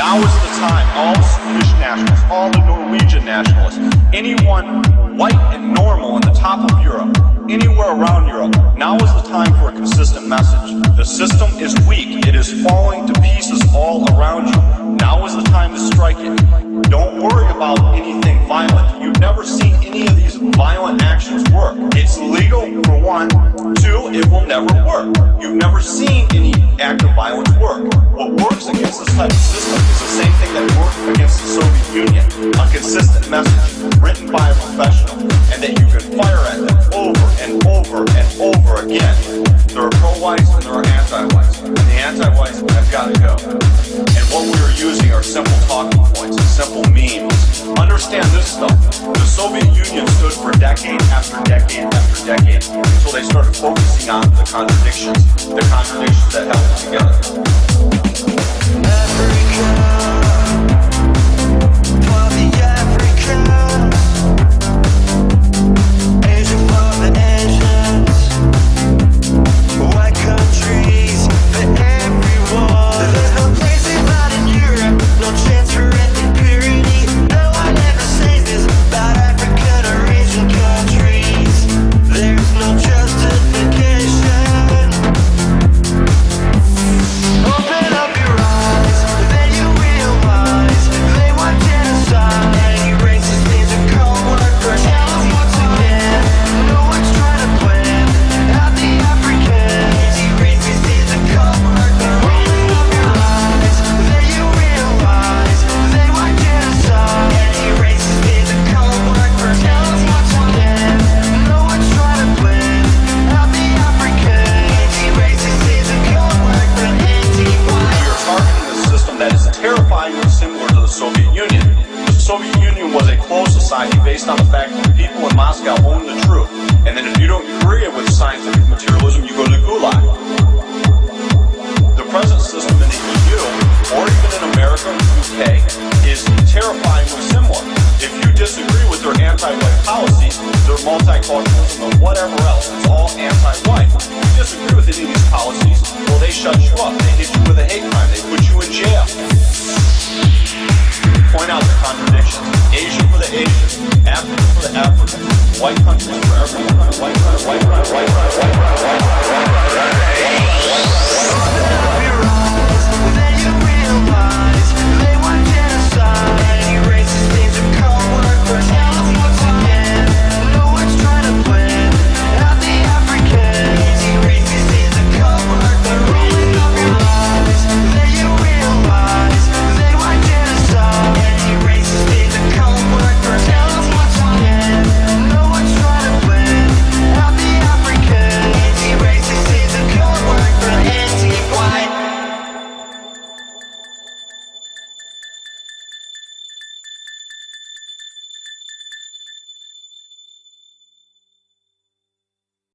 Now is the time, all the Swedish nationalists, all the Norwegian nationalists, anyone white and normal in the top of Europe, anywhere around Europe, now is the time for a consistent message. The system is weak. It is falling to pieces all around you. Now is the time to strike it. Don't worry about anything violent. You've never seen any of these violent actions work. It's illegal, for one. Two, it will never work. You've never seen any act of violence work. What works against this type of system is the same thing that worked against the Soviet Union. A consistent message written by a professional, and that you can fire at them over and over and over again. There are pro-whites and there are anti-whites. And the anti-whites have got to go. And what we are using are simple talking points and simple memes. Understand this stuff. The Soviet Union stood for decade after decade after decade until they started focusing on the contradictions that held them together. Based on the fact that the people in Moscow own the truth. And then if you don't agree with scientific materialism, you go to the Gulag. The present system in the EU, or even in America and the UK, is terrifyingly similar. If you disagree with their anti-white policies, they're multicultural